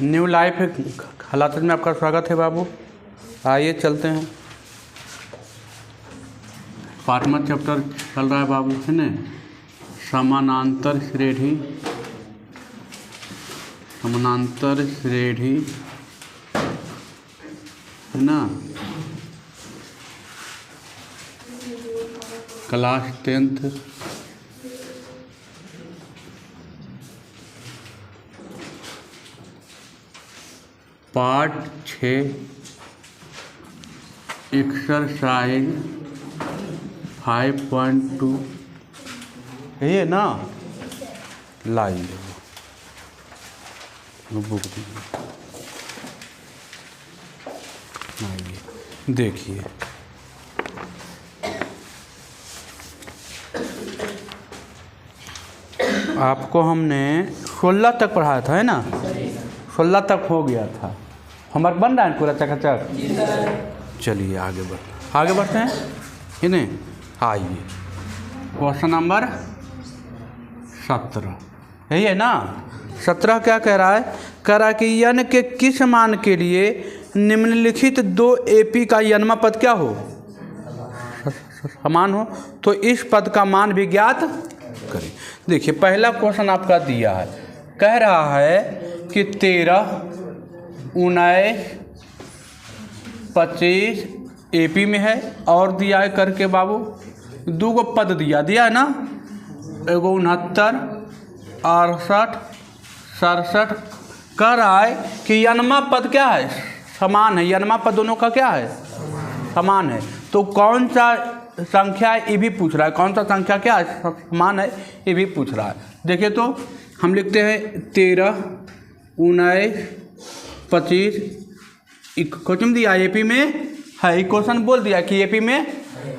New life हालात में आपका स्वागत है बाबू। आइए चलते हैं। 5वां चैप्टर चल रहा है बाबू, है ना। समानांतर श्रेणी है ना। क्लास 10th पार्ट 6 एक्सरसाइज 5.2 ये ना। लाइए बुक देखिए, आपको हमने 16 तक पढ़ाया था, है ना। 16 तक हो गया था। होमवर्क बन रहा है पूरा चकाचक। चलिए आगे बढ़ते हैं, है ना। आइए क्वेश्चन नंबर 17 यही है ना। 17 क्या कह रहा है? कह रहा है कि यन के किस मान के लिए निम्नलिखित 2 AP का यनमा पद क्या हो, समान हो, तो इस पद का मान भी ज्ञात करें। देखिए पहला क्वेश्चन आपका दिया है, कह रहा है कि 13, 19, 25 AP में है और दिया है करके बाबू 2 गो पद दिया है ना। एगो 69, 68, 67। कह रहा है कि यनमा पद क्या है, समान है। यनमा पद दोनों का क्या है, समान है। तो कौन सा संख्या है ये भी पूछ रहा है, कौन सा संख्या क्या है, समान है, ये भी पूछ रहा है। देखिए तो हम लिखते हैं 13, 19, 25। क्वेश्चन दिया AP में है, क्वेश्चन बोल दिया कि AP में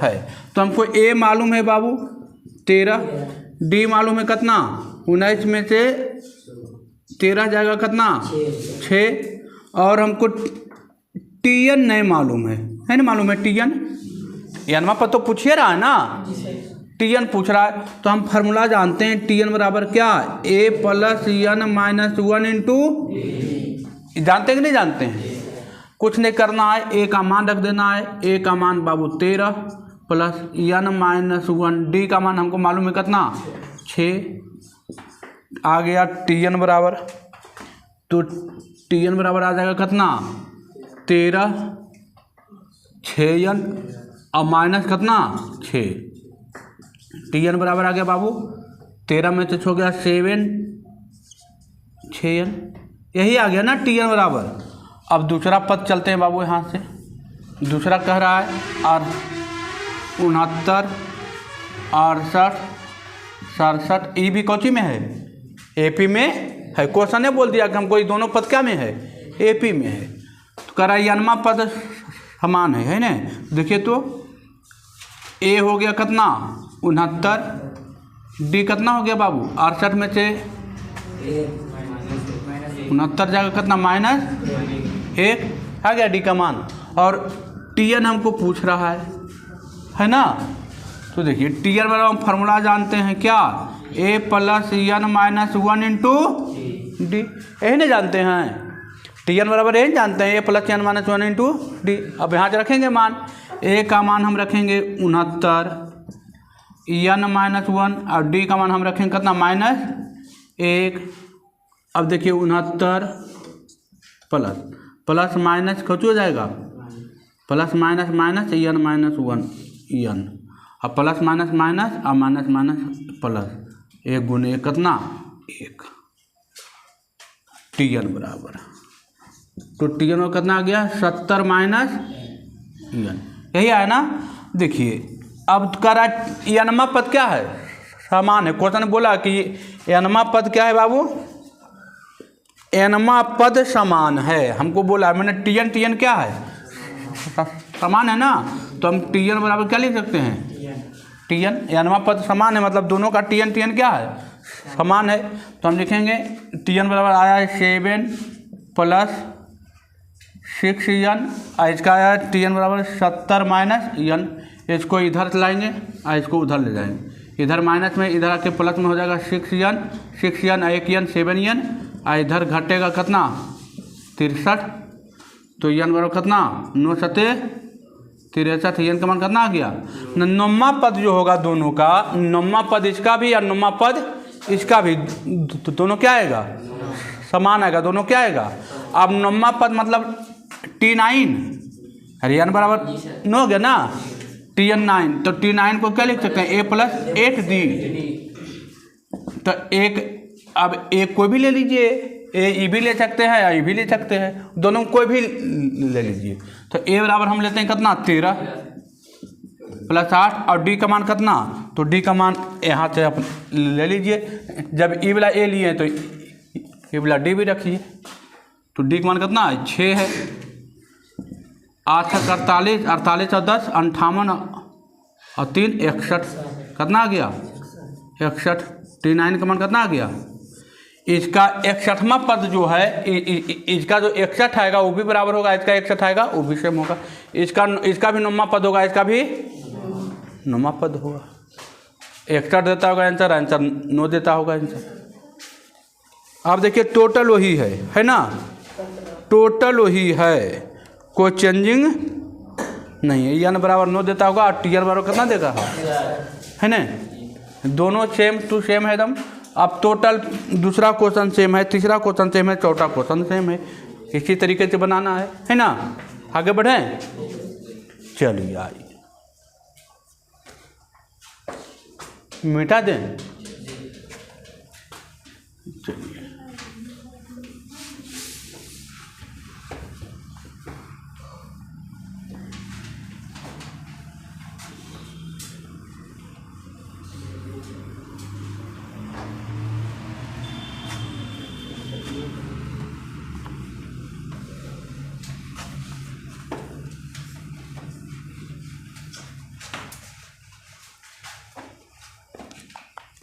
है। तो हमको A मालूम है बाबू 13, D मालूम है कितना, 19 में से 13 जाएगा कितना, 6। और हमको TN नहीं मालूम है ना। मालूम है TN, यनमा पर तो पूछिए रहा है ना। TN पूछ रहा है तो हम फार्मूला जानते हैं। TN बराबर क्या, A + N - 1 इंटू, जानते हैं कि नहीं जानते हैं। कुछ नहीं करना है, A का मान रख देना है। A का मान बाबू 13 + N - 1, D का मान हमको मालूम है कितना, 6। आ गया TN बराबर, तो TN बराबर आ जाएगा कितना, 13, 6N और माइनस कितना, 6। TN बराबर आ गया बाबू 13 में से हो गया 7, 6N, यही आ गया ना TN बराबर। अब दूसरा पद चलते हैं बाबू यहाँ से। दूसरा कह रहा है और 69, 68, 67। ये भी कौची में है, AP में है। क्वेश्चन ने बोल दिया कि हमको ये दोनों पद क्या में है, AP में है। तो कह रहा है यनमा पद समान है ना। देखिए तो A हो गया कितना, 69, D कितना हो गया बाबू 68 में से 69 जाएगा कितना, -1 आ गया D का मान। और TN हमको पूछ रहा है ना। तो देखिए TN बराबर हम फार्मूला जानते हैं क्या, A + N - 1 इंटू D, यही नहीं जानते हैं। TN बराबर यही जानते हैं, A + N - 1 इंटू D। अब यहाँ से रखेंगे मान, A का मान हम रखेंगे 69, N - 1 और D का मान हम रखेंगे कितना, -1। अब देखिए 69 प्लस माइनस कुछ हो जाएगा, plus minus minus N - 1 N। अब प्लस माइनस माइनस और माइनस माइनस प्लस, 1 × 1 कितना, 1। TN बराबर, तो TN में कितना आ गया, 70 - N, यही आया ना। देखिए अब करा यनमा पद क्या है, समान है। क्वेश्चन बोला कि यनमा पद क्या है बाबू, यनमा पद समान है। हमको बोला मैंने TN क्या है, समान है ना। तो हम TN बराबर क्या लिख सकते हैं, TN, यनमा पद समान है मतलब दोनों का TN क्या है, समान है। तो हम लिखेंगे TN बराबर आया है 7 + 6N, इसका आया TN बराबर 70 - N। इसको इधर लाएंगे और इसको उधर ले जाएंगे। इधर माइनस में, इधर आके प्लस में हो जाएगा 6N, 1 N 7N। और इधर घटेगा कितना, 63, तो यन बराबर कितना 9 सते 63, यन का मान कितना आ गया। नौमा पद जो होगा दोनों का, नौमा पद इसका भी और नौमा पद इसका भी, दोनों क्या आएगा समान आएगा, दोनों क्या आएगा। अब नौमा पद मतलब T9, अरे यन बराबर 9 हो गया ना, Tn9, तो T9 को क्या लिख सकते हैं a + 8d, तो एक अब एक कोई भी ले लीजिए, ए भी ले सकते हैं या भी ले सकते हैं, दोनों कोई भी ले लीजिए। तो a बराबर हम लेते हैं कितना 13 + 8 और d का मान कितना, तो d का मान यहाँ से आप ले लीजिए। जब e वाला a लिए तो e वाला d भी रखिए, तो d का मान कितना है 6 है। 8 48, 48 और 10 58 और 3 61, कितना आ गया 61। T9 का मान कितना आ गया। इसका 61वां पद जो है, इसका जो 61 आएगा वो भी बराबर होगा, इसका 61 आएगा वो भी सेम होगा। इसका भी 9वां पद होगा, इसका भी 9वां पद होगा। 61 देता होगा आंसर, आंसर 9 देता होगा आंसर। अब देखिए टोटल वही है ना, टोटल वही है, कोई चेंजिंग नहीं है। यन बराबर 9 देता होगा और टी बराबर कितना देगा, है ना, दोनों सेम टू सेम है एकदम। अब टोटल दूसरा क्वेश्चन सेम है, तीसरा क्वेश्चन सेम है, चौथा क्वेश्चन सेम है। इसी तरीके से बनाना है ना। आगे बढ़ें, चलिए आइए मिटा दें, चलिए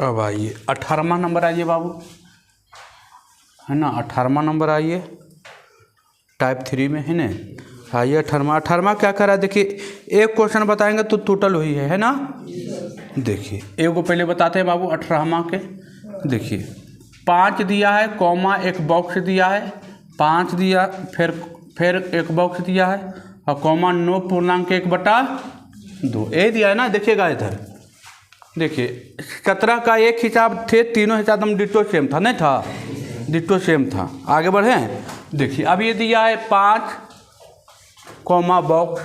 अब आइए 18वां नंबर आइए बाबू, है ना 18वां नंबर आइए टाइप 3 में, है ना। आइए 18वां क्या कर रहा है, देखिए एक क्वेश्चन बताएंगे तो टोटल वही है ना। देखिए एक को पहले बताते हैं बाबू 18वां के। देखिए 5 दिया है, कॉमा एक बॉक्स दिया है, 5 दिया, फिर एक बॉक्स दिया है और कॉमा 9 पूर्णांक 1/2 ये दिया है ना। देखिएगा इधर, देखिए 17 का एक हिसाब थे, तीनों हिसाब हम डिटो सेम था, नहीं था, डिटो सेम था। आगे बढ़ें, देखिए अब ये दिया है 5 कॉमा बॉक्स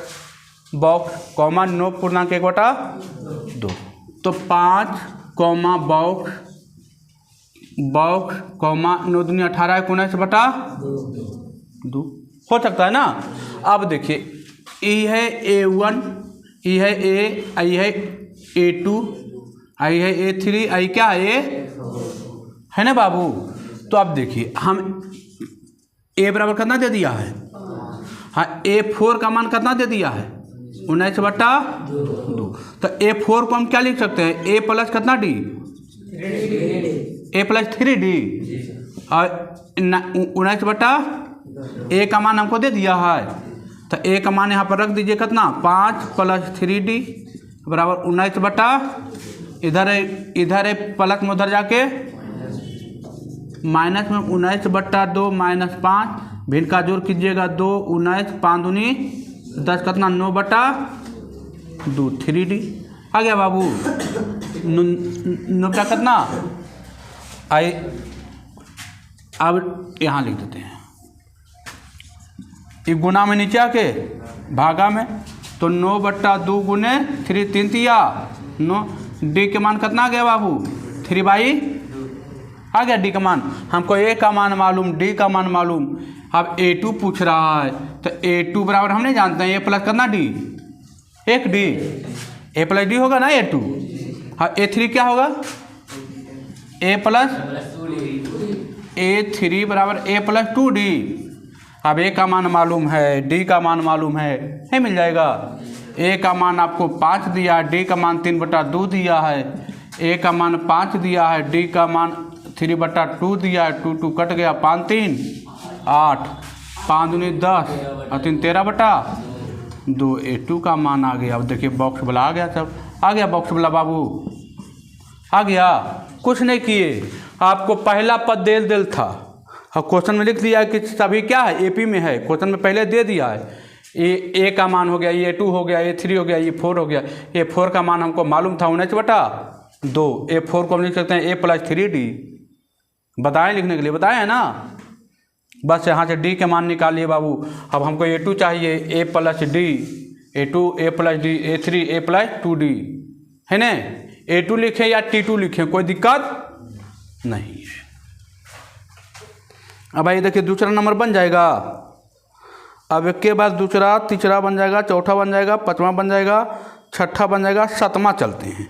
कॉमा 9 पूर्णांक 1/2, तो 5 कॉमा बॉक्स कॉमा 9 दूनी 18 19/2 हो सकता है ना। अब देखिए ये है A1, ये है A, ये है A2, आई है A3, आई क्या है ना बाबू। तो अब देखिए हम A बराबर कितना दे दिया है, हाँ A4 का मान कितना दे दिया है 19/2। तो A4 को हम क्या लिख सकते हैं, A प्लस कितना D, A + 3D और 19/A का मान हमको दे दिया है। तो A का मान यहाँ पर रख दीजिए कितना 5 + 3D बराबर 19/, इधर है प्लस में उधर जाके माइनस में 19/2 -5, भिन्न का जोड़ कीजिएगा 2 19 5 दूनी 10 कितना 9/2 3D आ गया बाबू। 9 का कितना आई, अब यहाँ लिख देते हैं एक गुना में नीचे आके भागा में, तो 9/2 गुने 3 3 तिया 9। डी के मान कितना आ गया बाबू 3/2 आ गया डी का मान। हमको ए का मान मालूम, डी का मान मालूम। अब A2 पूछ रहा है, तो A2 बराबर हम नहीं जानते हैं, A प्लस कितना D, 1D, A + D होगा ना A2। हाँ A3 क्या होगा, A + A3 बराबर A + 2D। अब A का मान मालूम है, D का मान मालूम है मिल जाएगा। A का मान आपको 5 दिया है, D का मान 3/2 दिया है, A का मान 5 दिया है, D का मान 3/2 दिया है, 2 2 कट गया, 5 3 8, 5 दूनी 10 और 3 13/2। A2 का मान आ गया। अब देखिए बॉक्स वाला आ गया, सब आ गया बॉक्स वाला बाबू आ गया। कुछ नहीं किए, आपको पहला पद दे दिल था, और क्वेश्चन में लिख दिया है कि सभी क्या है एपी में है, क्वेश्चन में पहले दे दिया है। ए का मान हो गया, A2 हो गया, A3 हो गया, A4 हो गया। A4 का मान हमको मालूम था 19/2। A4 को हम लिख सकते हैं A+3D। बताएं लिखने के लिए, बताएं है ना। बस यहाँ से D के मान निकालिए बाबू। अब हमको A2 चाहिए, A+D, A2 A+D, A3 A+2D है ना। A2 लिखें या T2 लिखें, कोई दिक्कत नहीं है। अब आइए देखिए दूसरा नंबर बन जाएगा। अब एक के बाद दूसरा, तीसरा बन जाएगा, चौथा बन जाएगा, पाँचवा बन जाएगा, छठा बन जाएगा, सातवां चलते हैं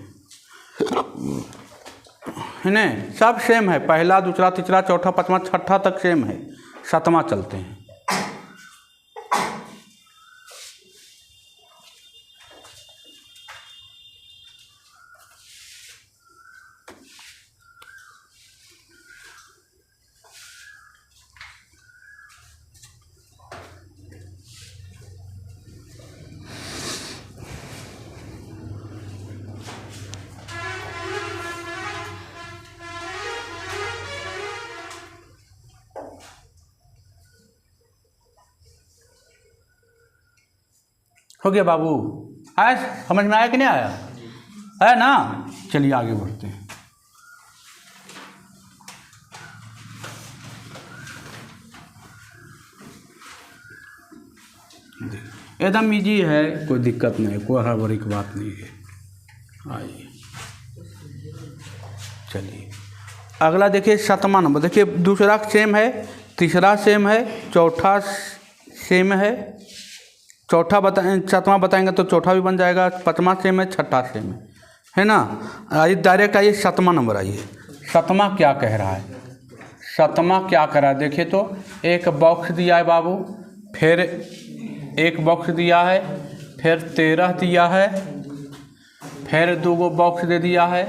है ना। सब सेम है, पहला दूसरा तीसरा चौथा पाँचवा छठा तक सेम है, सातवां चलते हैं। हो गया बाबू, आया समझ में आया कि नहीं आया, है ना। चलिए आगे बढ़ते हैं। एकदम इजी है, कोई दिक्कत नहीं, कोई हड़बड़ी की बात नहीं है। आइए चलिए अगला देखिए, सातवां नंबर। देखिए दूसरा सेम है, तीसरा सेम है, चौथा सेम है, चौथा सातवां बताएंगे तो चौथा भी बन जाएगा, पाँचवां सेम है, छठा सेम है ना। आइए डायरेक्ट आइए सातवां नंबर। आइए सातवां क्या कह रहा है, सातवां क्या कह रहा है। देखिए तो एक बॉक्स दिया है बाबू, फिर एक बॉक्स दिया है, फिर 13 दिया है, फिर 2 बॉक्स दे दिया है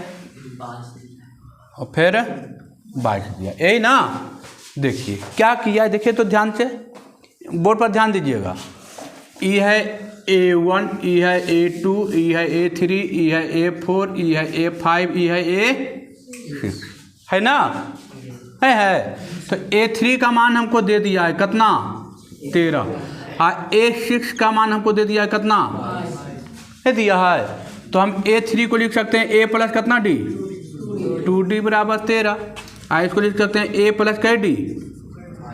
और फिर 22 दिया, यही ना। देखिए क्या किया है, देखिए तो ध्यान से, बोर्ड पर ध्यान दीजिएगा। ई है A1, ई है A2, ई है A3, ई है A4, ई है A5, ई है A6 है ना, है। तो A3 का मान हमको दे दिया है कितना, 13, और A6 का मान हमको दे दिया है कितना, दे दिया है। तो हम A3 को लिख सकते हैं A प्लस कितना D, 2D बराबर 13। इसको लिख सकते हैं A प्लस कै D,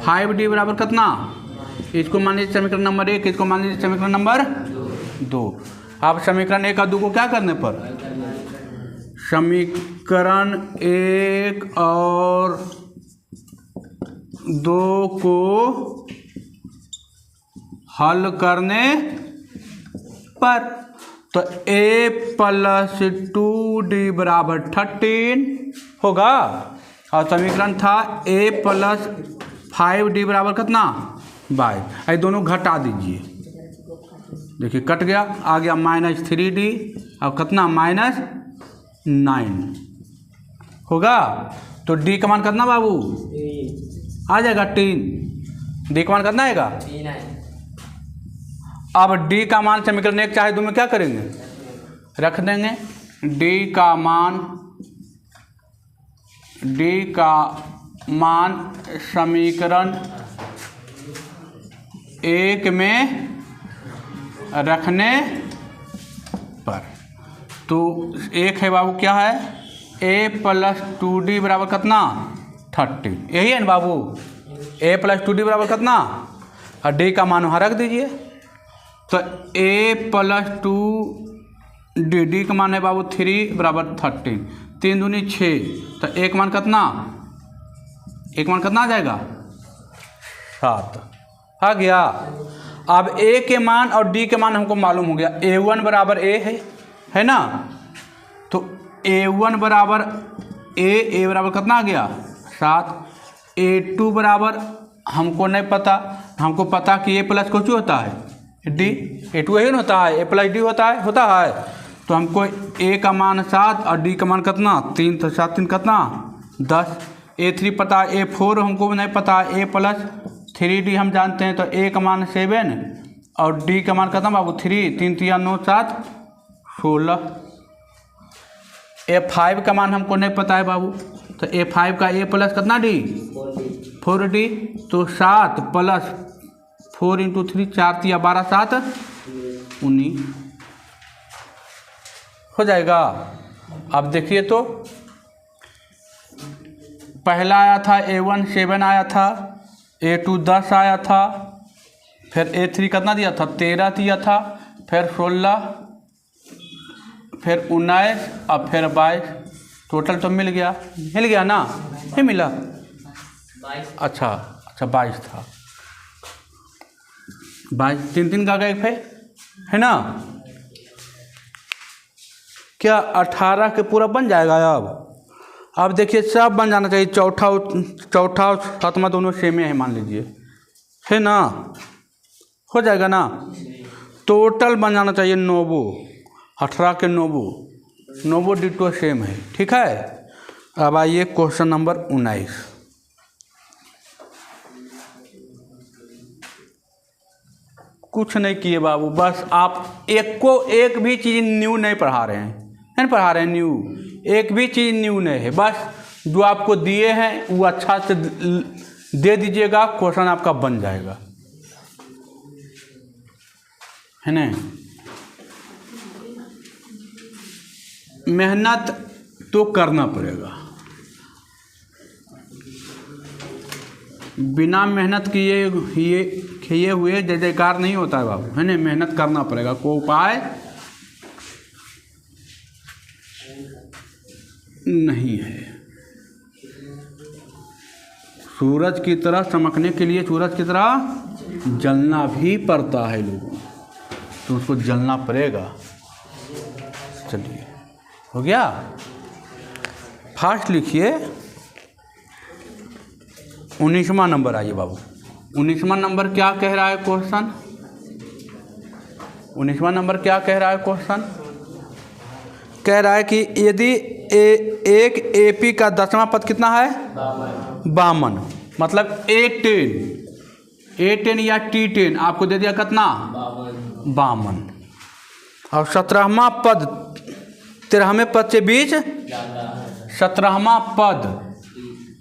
5D बराबर कितना। इसको मान लीजिए समीकरण नंबर 1, इसको मान लीजिए समीकरण नंबर 2। अब समीकरण 1 और 2 को क्या करने पर, समीकरण 1 और 2 को हल करने पर, तो A प्लस 2D बराबर 13 होगा, और समीकरण था A प्लस 5D बराबर कितना, 22। ये दोनों घटा दीजिए, देखिए कट गया, आ गया -3D और कितना -9 होगा। तो D का मान कितना बाबू आ जाएगा 3, D का मान कितना आएगा। अब D का मान समीकरण 1 चाहे 2 में क्या करेंगे, रख देंगे। D का मान समीकरण 1 में रखने पर, तो एक है बाबू क्या है, A प्लस 2D बराबर कितना 30, यही है ना बाबू। A प्लस 2D बराबर कितना, और D का मान वहाँ रख दीजिए। तो A प्लस 2D, D का मान है बाबू 3 बराबर 13, 3 दूनी 6, तो एक मान कितना आ जाएगा 7 आ गया। अब A के मान और D के मान हमको मालूम हो गया। A1 बराबर A है ना, तो A1 बराबर A बराबर कितना आ गया 7। A2 बराबर हमको नहीं पता, हमको पता कि A प्लस कुछ होता है D, A2 यही होता है, A प्लस D होता है। तो हमको A का मान 7 और D का मान कितना 3, तो 7 3 कितना 10। A3 पता है, A4 हमको नहीं पता, A प्लस 3D हम जानते हैं, तो A का मान 7 और D का मान कितना बाबू 3, 3 3 9 7 16। A5 का मान हमको नहीं पता है बाबू, तो A5 का A प्लस कितना D 4D तो 7 प्लस 4 इंटू 3 4 3 12 7 19 हो जाएगा। अब देखिए तो पहला आया था A1 7 आया था, A2 10 आया था, फिर A3 कितना दिया था 13 दिया था, फिर 16, फिर 19 और फिर 22। टोटल तो मिल गया ना, नहीं मिला? अच्छा 22 था, 22 3 का गए है ना। क्या 18 के पूरा बन जाएगा? अब देखिए सब बन जाना चाहिए। चौथा और सातवां दोनों सेम है मान लीजिए, है ना, हो जाएगा ना। टोटल बन जाना चाहिए 9, 18 के 9 डिटो सेम है, ठीक है। अब आइए क्वेश्चन नंबर 19। कुछ नहीं किए बाबू, बस आप एक भी चीज़ न्यू नहीं पढ़ा रहे हैं, नहीं पढ़ा रहे हैं न्यू, एक भी चीज़ न्यू नहीं है। बस जो आपको दिए हैं वो अच्छा से दे दीजिएगा, क्वेश्चन आपका बन जाएगा, है ना। मेहनत तो करना पड़ेगा, बिना मेहनत किए हुए जय जयकार नहीं होता है बाबू, है ना। मेहनत करना पड़ेगा, कोई उपाय नहीं है। सूरज की तरह चमकने के लिए सूरज की तरह जलना भी पड़ता है लोगों, तो उसको जलना पड़ेगा। चलिए हो गया, फास्ट लिखिए। 19वां नंबर आइए बाबू। 19वां नंबर क्या कह रहा है क्वेश्चन? 19वां नंबर क्या कह रहा है क्वेश्चन? कह रहा है कि यदि एक AP का 10वां पद कितना है? 52, मतलब A10 या T10 आपको दे दिया कितना? 52। और 17वां पद 13वें पद से बीच 17वां पद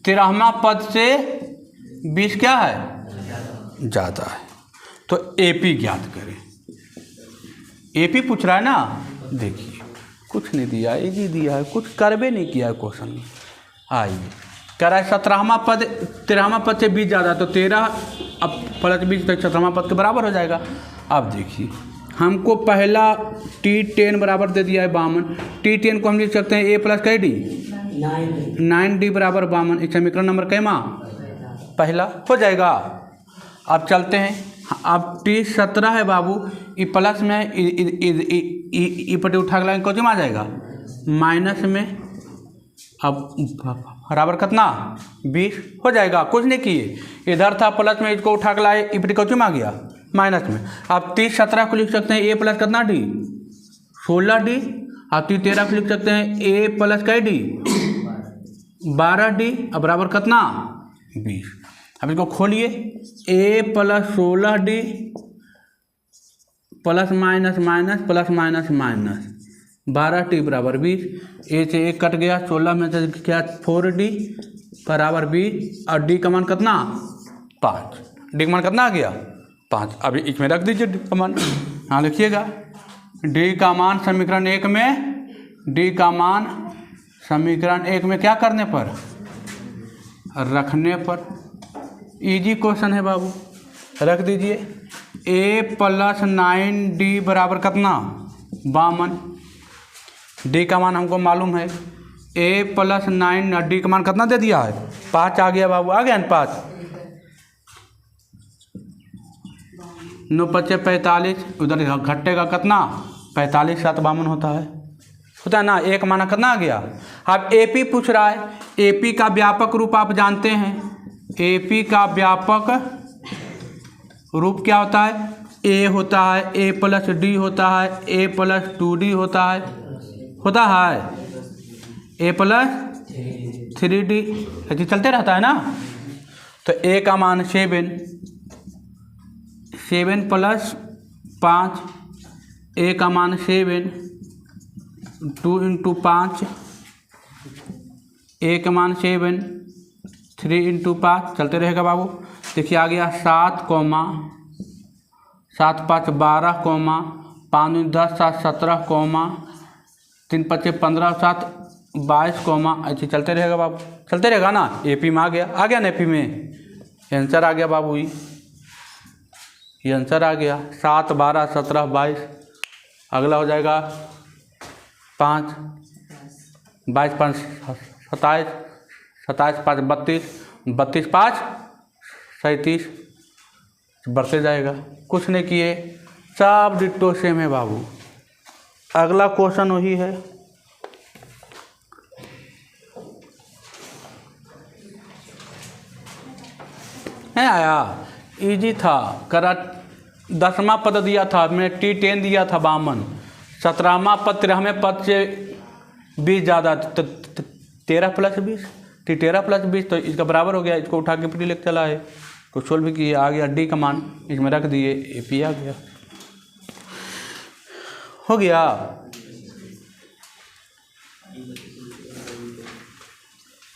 13वां पद से 20 क्या है? ज़्यादा है। तो AP ज्ञात करें। AP पूछ रहा है ना, देखिए कुछ नहीं दिया, इजी दिया है, कुछ करबे नहीं किया है क्वेश्चन में। आइए कह रहा है 17वां पद 13वां पद से 20 ज़्यादा, तो 13 अब प्लस 20 तो 17वां पद के बराबर हो जाएगा। अब देखिए हमको पहला T10 बराबर दे दिया है 52, T10 को हम लिख सकते हैं A प्लस कै D 9D बराबर 52। इस समीकरण नंबर कैमा? पहला हो जाएगा। अब चलते हैं, अब T17 है बाबू, ई प्लस में ई पटे उठा के लाएंगे कौन आ जाएगा? माइनस में। अब बराबर कितना? 20 हो जाएगा। कुछ नहीं किए, इधर था प्लस में, इसको उठा के लाए, ई पटे कौन आ गया? माइनस में। अब 17 को लिख सकते हैं A प्लस कितना D 16D। अब 13 को लिख सकते हैं A प्लस कै D 12D। अब बराबर कितना? 20। अब इसको खोलिए, A plus 16D plus minus minus plus minus minus 12T बराबर 20। A से 1 कट गया, 16 में से क्या 4D बराबर 20। और D का मान कितना? 5। D का मान कितना आ गया? 5। अभी इसमें रख दीजिए D का मान, हाँ लिखिएगा। D का मान समीकरण 1 में, D का मान समीकरण 1 में क्या करने पर? रखने पर। इजी क्वेश्चन है बाबू, रख दीजिए। A प्लस 9D बराबर कितना? 52। D का मान हमको मालूम है, A प्लस 9 D का मान कितना दे दिया है? 5 आ गया बाबू, आ गया ना 5। 9 × 5 = 45, उधर घटेगा कितना? 45 7 52 होता है ना। एक माना कितना आ गया? अब AP पूछ रहा है, AP का व्यापक रूप आप जानते हैं। AP का व्यापक रूप क्या होता है? A होता है, A प्लस D होता है, A प्लस 2D होता है A प्लस 3D, ऐसे चलते रहता है ना। तो A का मान 7 प्लस 5, A का मान 7 2 × 5, A का मान 7 3 इंटू 5 चलते रहेगा बाबू। देखिए आ गया 7 कॉमा 7 5 12 कॉमा 5 10 7 17 कॉमा 3 5 15 7 22 कॉमा ऐसे चलते रहेगा बाबू, चलते रहेगा ना। एपी में आ गया ना, एपी में आंसर आ गया बाबू। ये आंसर आ गया 7 12 17 22। अगला हो जाएगा 5 22 5 27 27 5 32 32 5 37 बढ़ते जाएगा। कुछ नहीं किए, सब डिट्टो सेम है बाबू। अगला क्वेश्चन वही है। है आया, इजी था। करा 10वां पद दिया था, मैंने T10 दिया था 52। 17वां पद 13वें पद से 20 ज़्यादा, 13 + 20 13 + 20 तो इसका बराबर हो गया। इसको उठा के फिर लेके चला है तो सोल्व भी किए, आ गया डी का मान, इसमें रख दिए, एपी आ गया। हो गया।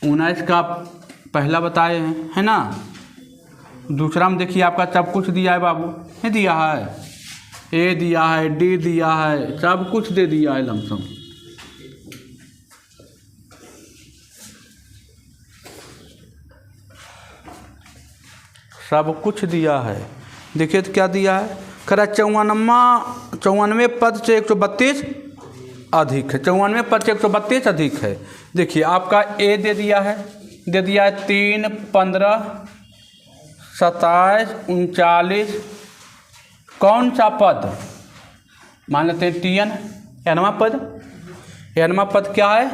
उन्नीस का पहला बताए हैं, है ना। दूसरा में देखिए आपका सब कुछ दिया है बाबू, ये दिया है, ए दिया है, डी दिया है, सब कुछ दे दिया है लमसम। सब कुछ दिया है। देखिए तो क्या दिया है, खरा 94वें पद से 132 अधिक है, 94वें पद से 132 अधिक है। देखिए आपका ए दे दिया है 3 15 27 39। कौन सा पद मान लेते हैं TN, एनवा पद। एनवा पद क्या है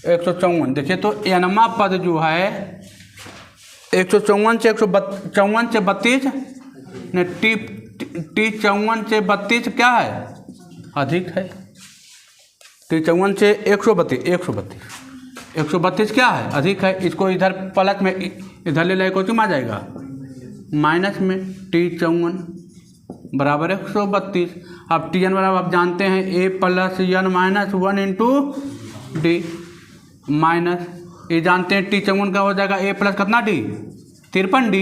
154। देखिए तो एनवा पद जो है 154 से 154 से 32 ने टी 54 से 32 क्या है अधिक है। टी 54 से 132 क्या है अधिक है। इसको इधर प्लस में इधर ले लाए कोचिंग में आ जाएगा, माइनस में T 54 बराबर 132। अब TN बराबर आप जानते हैं A + N - 1 into D minus, ये जानते हैं T 54 का हो जाएगा A प्लस कितना D 53 D,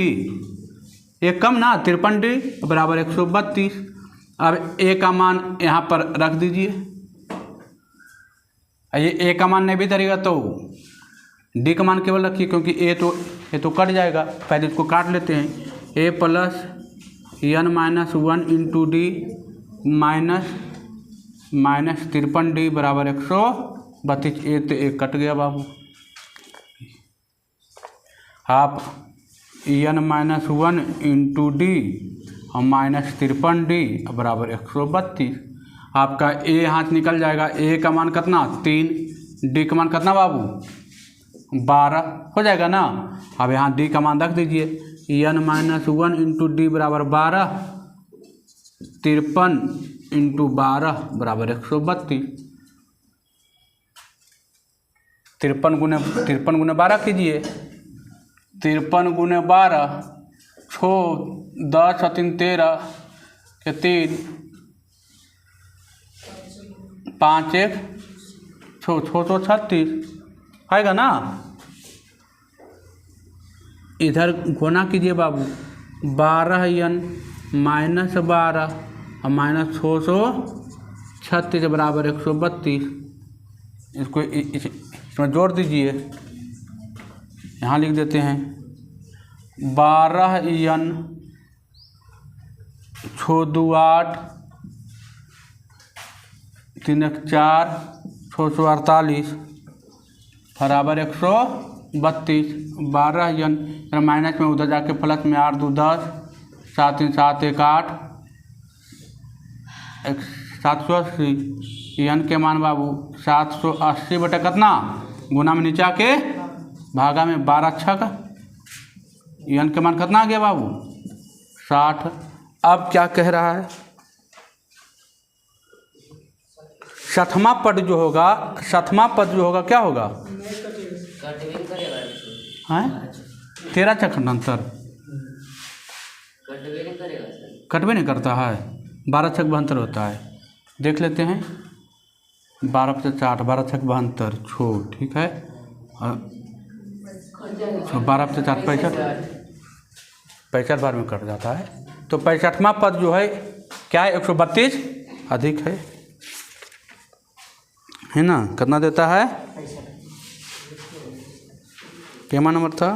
एक कम ना 53 D बराबर 132। अब A का मान यहाँ पर रख दीजिए, ये A का मान नहीं भी धरेगा तो D का मान केवल रखिए, क्योंकि ये तो कट जाएगा। पहले इसको काट लेते हैं, A + N - 1 into D minus -53 D बराबर 132। ए तो एक कट गया बाबू। आप N - 1 इंटू डी और -53 D बराबर 132। आपका ए हाथ निकल जाएगा, ए का मान कितना 3, डी का मान कितना बाबू 12 हो जाएगा ना। अब यहाँ डी का मान रख दीजिए, N - 1 इंटू डी बराबर 12, 53 इंटू 12 बराबर 132। 53 गुने 12 कीजिए, 53 गुने 12 6 10 और 3 13 के 3 5 1 6 36 आएगा ना। इधर गुना कीजिए बाबू, 12N - 12 और -636 बराबर 132। इसको इसमें जोड़ दीजिए, यहाँ लिख देते हैं 12N 6 2 8 3 1 4 648 बराबर 132। 12N माइनस में उधर जाके प्लस में 8 2 10 7 3 7 1 8 780। N के मान बाबू 780 बटा कितना गुना में नीचे आके भागा में 12 छक। N के मान कितना आ गया बाबू 60। अब क्या कह रहा है, 7वां पद जो होगा क्या होगा हैं 13 छक अंतर कटवे नहीं करता है, 12 छक 72 होता है। देख लेते हैं 12 + 60 12 छक 72 छो ठीक है। तो 12 से 4 65 बार में कट जाता है। तो 65वां पद जो है क्या है, 132 अधिक है ना। कितना देता है, केमा नंबर था,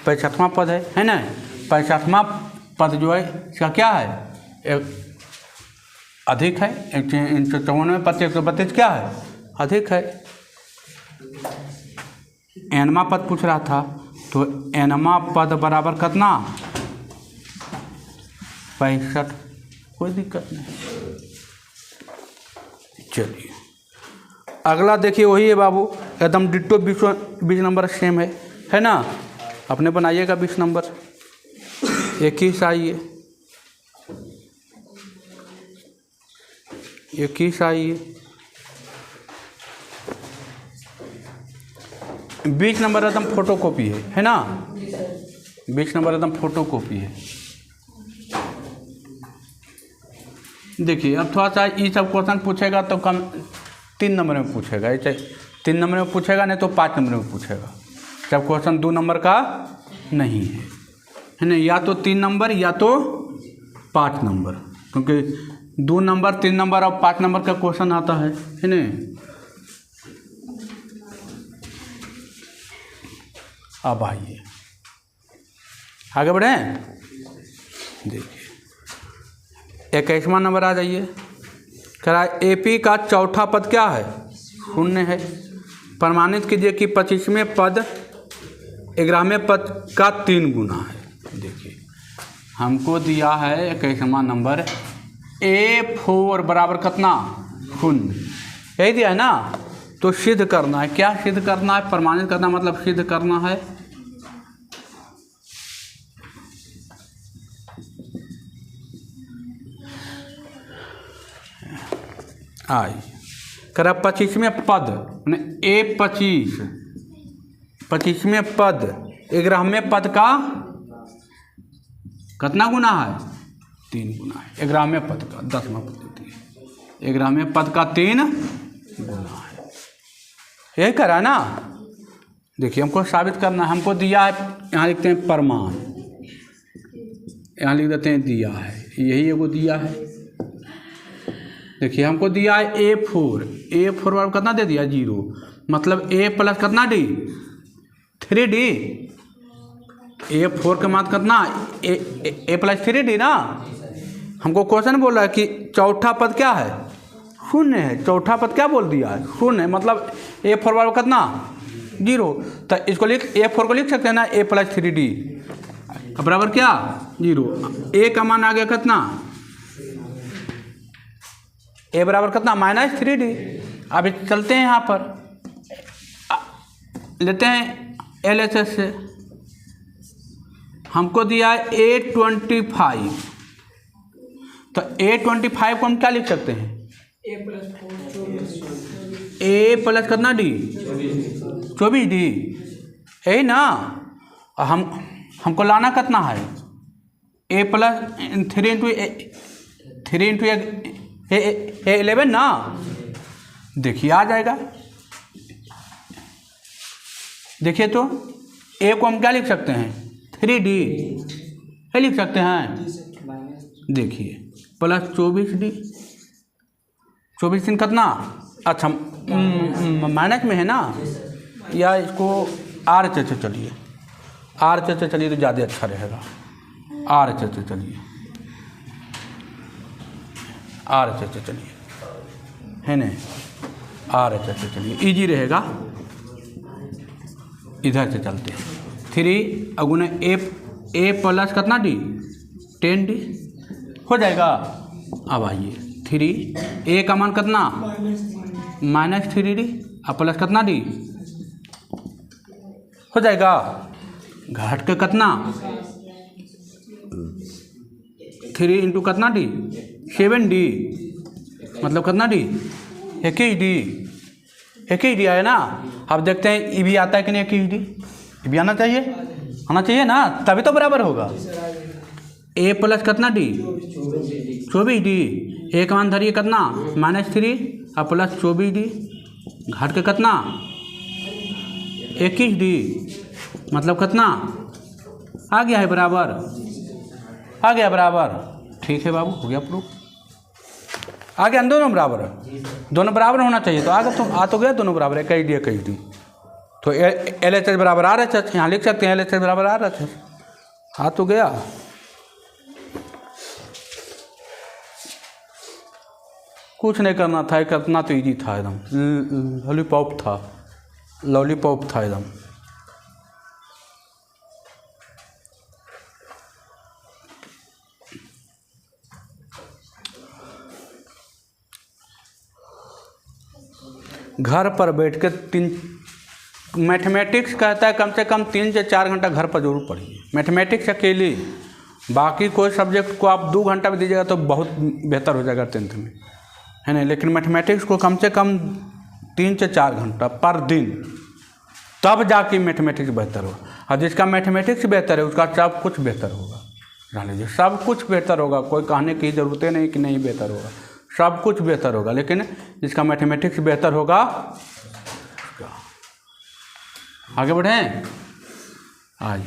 65वां पद है ना। 65वां पद जो है इसका क्या है, अधिक है। 154 पद 132 क्या है, अधिक है। एनवा पद पूछ रहा था, तो एनवा पद बराबर कितना, 65। कोई दिक्कत नहीं। चलिए अगला देखिए, वही है बाबू, एकदम डिट्टो 20 नंबर सेम है ना। अपने बनाइएगा 20 नंबर, 21 आइए, 21 आइए। 20 नंबर एकदम फोटो कॉपी है ना। 20 नंबर एकदम फोटो कॉपी है। देखिए अब थोड़ा सा ये सब क्वेश्चन पूछेगा तो कम 3 नंबर में पूछेगा, ये चाहे 3 नंबर में पूछेगा, नहीं तो 5 नंबर में पूछेगा। जब क्वेश्चन 2 नंबर का नहीं है ना, या तो 3 नंबर या तो 5 नंबर, क्योंकि 2 नंबर 3 नंबर और 5 नंबर का क्वेश्चन आता है ना। अब आइए आगे बढ़ें। देखिए 21वां नंबर आ जाइए। कह एपी का चौथा पद क्या है, 0 है। प्रमाणित कीजिए कि 25वें पद 11वें पद का 3 गुना है। देखिए हमको दिया है 21वां नंबर, A4 बराबर कितना, 0, यही दिया है ना। तो सिद्ध करना है, क्या सिद्ध करना है, प्रमाणित करना मतलब सिद्ध करना है। आई करा 25वें पद A25, 25वें पद 11वें पद का कितना गुना है, 3 गुना है। 11वें पद का 10वां पद देती है, 11वें पद का 3 गुना है। यही करा ना। देखिए हमको साबित करना है, हमको दिया है, यहाँ लिखते हैं प्रमाण, यहाँ लिख देते हैं दिया है, यही एगो दिया है। देखिए हमको दिया है A4 वाला कितना दे दिया, 0, मतलब A प्लस कितना D, 3D। A4 का मान कितना, A प्लस 3D ना। हमको क्वेश्चन बोल रहा है कि चौथा पद क्या है, 0 है। चौथा पद क्या बोल दिया है, 0 है, मतलब A4 वाला कितना, 0। तो इसको A4 को लिख सकते हैं ना, A प्लस 3D बराबर क्या, 0। A का मान आ गया कितना, A बराबर कितना, -3D। अब चलते हैं यहाँ पर, लेते हैं LHS से। हमको दिया है A25, तो A25 को हम क्या लिख सकते हैं, A प्लस कितना D, 24D, यही ना। हमको लाना कितना है, A प्लस 3 इंटू 11 ना। देखिए आ जाएगा। देखिए तो A को हम क्या लिख सकते हैं, 3D, ये लिख सकते हैं। देखिए प्लस 24D, 24 दिन कितना, अच्छा माइनस में है ना, या इसको R से चलिए, R से चलिए तो ज़्यादा अच्छा रहेगा। R से चलिए, R से चलिए, है ना, R से चलिए, इजी रहेगा। इधर से चलते हैं, 3 अगुने A प्लस कितना D, 10D हो जाएगा। अब आइए 3 A का मान कितना, -3D और प्लस कितना D हो जाएगा। घाट के कितना, 3 इंटू कितना D, 7D, मतलब कितना D, 21D आया ना। अब देखते हैं ये भी आता है कि नहीं, 21D ये भी आना चाहिए ना, तभी तो बराबर होगा। A प्लस कितना D, 24D, A का मान धरिए कितना, -3 और प्लस 24D, घाट के कितना 21D मतलब कितना आ गया है बराबर, आ गया बराबर। ठीक है बाबू, हो गया प्रूफ। आ गया दोनों बराबर, दोनों बराबर होना चाहिए। तो आगे तो आ तो गया दोनों बराबर, 21D 21D। तो LHS बराबर RHS, यहाँ लिख सकते हैं LHS बराबर RHS। आ तो गया। कुछ नहीं करना था, कितना तो इजी था एकदम, लॉलीपॉप था, लॉलीपॉप था एकदम। घर पर बैठ के मैथमेटिक्स कहता है कम से कम 3 से 4 घंटा घर पर जरूर पढ़िए। मैथमेटिक्स अकेली, बाकी कोई सब्जेक्ट को आप 2 घंटा में दीजिएगा तो बहुत बेहतर हो जाएगा 10th में, है ना। लेकिन मैथमेटिक्स को कम से कम 3 से 4 घंटा पर दिन, तब जाके मैथमेटिक्स बेहतर हो। और जिसका मैथमेटिक्स बेहतर है उसका सब कुछ बेहतर होगा, जान लीजिए सब कुछ बेहतर होगा। कोई कहने की ज़रूरत नहीं कि नहीं बेहतर होगा, सब कुछ बेहतर होगा। लेकिन जिसका मैथमेटिक्स बेहतर होगा, आगे बढ़ें। आज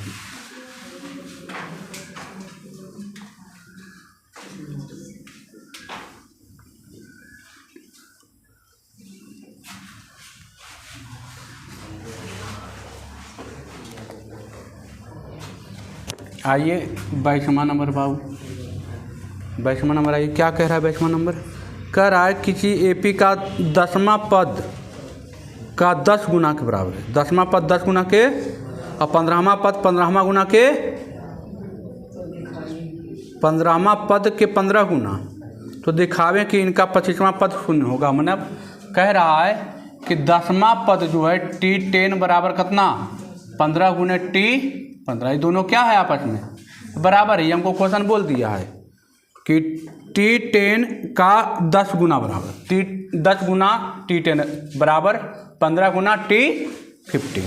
आइए 22वां नंबर बाबू, 22वां नंबर आइए। क्या कह रहा है 22वां नंबर? कह रहा है किसी AP का 10वां पद का 10 गुना के बराबर है। 10वां पद 10 गुना के और 15वां पद 15वां गुना के, 15वां पद के 15 गुना। तो दिखावें कि इनका 25वां पद शून्य होगा। मतलब कह रहा है कि 10वां पद जो है T10 बराबर कितना, 15 गुने T15। ये दोनों क्या है आपस में बराबर है। ये हमको क्वेश्चन बोल दिया है कि T10 का 10 गुना बराबर 10 गुना T10 बराबर 15 गुना T15,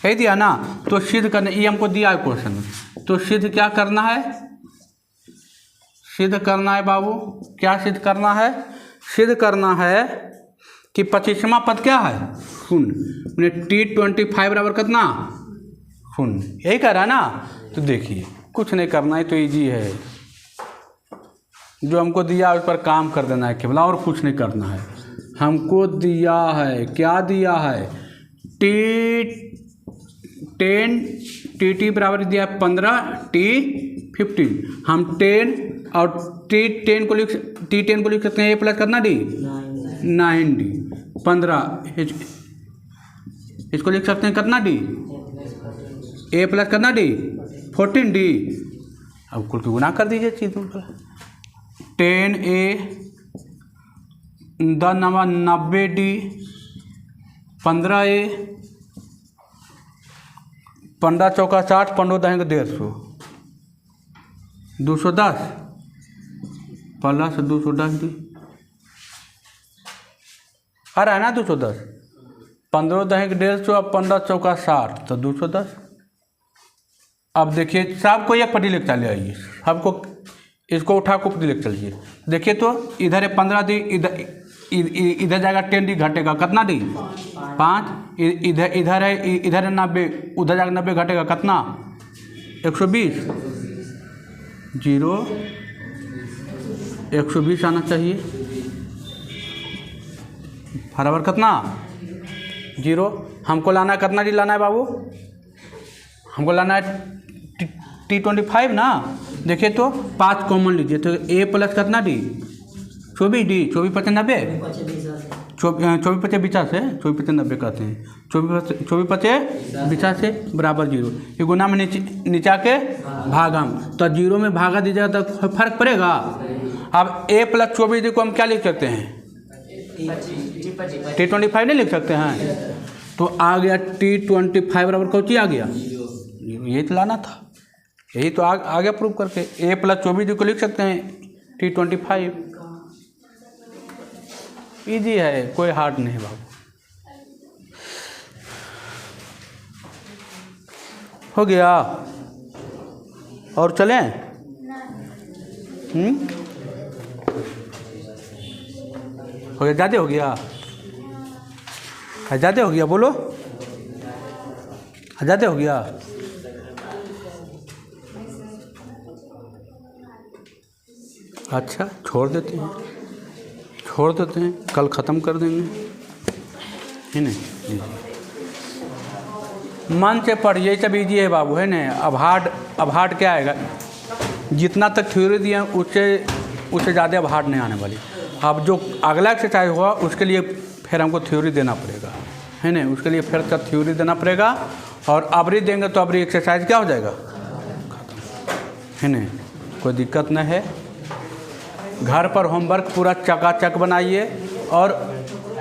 कह दिया ना। तो सिद्ध करने, ये हमको दिया है क्वेश्चन में। तो सिद्ध क्या करना है, सिद्ध करना है बाबू। क्या सिद्ध करना है? सिद्ध करना है कि 25वां पद क्या है, शून्य। T25 बराबर कितना, शून्य। यही कह रहा है ना। तो देखिए कुछ नहीं करना है, तो इजी है। जो हमको दिया उस पर काम कर देना है केवल, और कुछ नहीं करना है। हमको दिया है, क्या दिया है, T10 TT बराबर दिया है 15 T15। हम 10 और T10 को लिख सकते हैं A प्लस कितना D 9D, 15 इसको लिख सकते हैं कितना D A प्लस कितना D 14D। अब कुल की गुना कर दीजिए चीज़ों पर। 10A 10 नवा 90D, 15A 15 चौका 60, 15 दहेंगे 150, 210 प्लस 210D आ रहा है ना 210। 15 दहेंगे 150 और 15 चौका 60 तो 210। अब देखिए सबको एक पट्टी लेकर चले आइए, सबको इसको उठा को पट्टी लेकर चलिए। देखिए तो इधर है 15D, इधर जाएगा 10D, घटेगा कितना D 5। इधर है 90, उधर जाएगा 90, घटेगा कितना 120। 0 120 आना चाहिए, बराबर कितना 0। हमको लाना है कितना D लाना है बाबू, हमको लाना है T25 ना। देखिए तो 5 कॉमन लीजिए तो A प्लस कितना D 24D, 24 25 90, 24 25 50 से 24 25 90 कहते हैं। 24 25 50 से बराबर 0। ये गुना में नीचा के भागम, तो 0 में भागा दीजिएगा तो फर्क पड़ेगा। अब A प्लस 24D को हम क्या लिख सकते हैं, T25 नहीं लिख सकते हैं। तो आ गया T25 बराबर कौन सी आ गया, यही तो लाना था, यही तो आ गया प्रूव करके। A प्लस 24D को लिख सकते हैं T25। इजी है, कोई हार्ड नहीं बाबू। हो गया और चलें? हो गया, ज़्यादा हो गया, ज़्यादा हो गया, बोलो ज़्यादा हो गया? अच्छा, छोड़ देते हैं, कल ख़त्म कर देंगे, है नहीं? मन से पढ़िए, सब ईजी है बाबू, है ना। अब हार्ड क्या आएगा? जितना तक थ्योरी दिए उससे ज़्यादा अब हार्ड नहीं आने वाली। अब जो अगला एक्सरसाइज होगा उसके लिए फिर हमको थ्योरी देना पड़ेगा, है ना। उसके लिए फिर तक थ्योरी देना पड़ेगा, और अबरी देंगे तो अबरी एक्सरसाइज क्या हो जाएगा? खत्म, है ना। कोई दिक्कत नहीं है। घर पर होमवर्क पूरा चकाचक बनाइए, और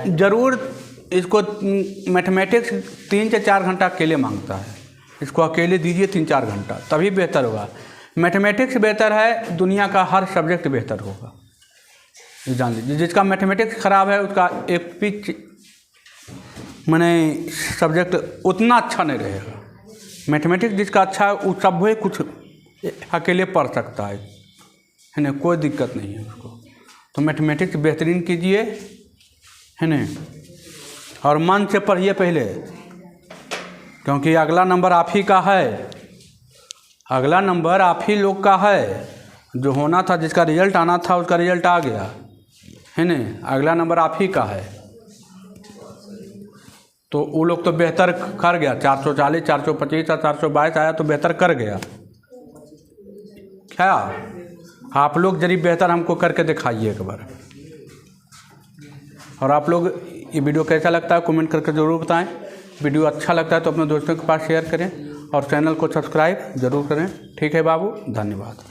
ज़रूर इसको मैथमेटिक्स 3 से 4 घंटा अकेले मांगता है। इसको अकेले दीजिए 3-4 घंटा, तभी बेहतर होगा। मैथमेटिक्स बेहतर है, दुनिया का हर सब्जेक्ट बेहतर होगा, जान लीजिए। जिसका मैथमेटिक्स ख़राब है उसका एक पिच माने सब्जेक्ट उतना अच्छा नहीं रहेगा। मैथमेटिक्स जिसका अच्छा है वो सब भी कुछ अकेले पढ़ सकता है ना, कोई दिक्कत नहीं है उसको। तो मैथमेटिक्स बेहतरीन कीजिए, है ना, और मन से पढ़िए पहले, क्योंकि अगला नंबर आप ही का है, अगला नंबर आप ही लोग का है। जो होना था, जिसका रिजल्ट आना था उसका रिजल्ट आ गया, है ना। अगला नंबर आप ही का है। तो वो लोग तो बेहतर कर गया, 440, 425 और 422 आया तो बेहतर कर गया। क्या आप लोग जरी बेहतर हमको करके दिखाइए एक बार। और आप लोग ये वीडियो कैसा लगता है कमेंट करके ज़रूर बताएं। वीडियो अच्छा लगता है तो अपने दोस्तों के पास शेयर करें, और चैनल को सब्सक्राइब ज़रूर करें। ठीक है बाबू, धन्यवाद।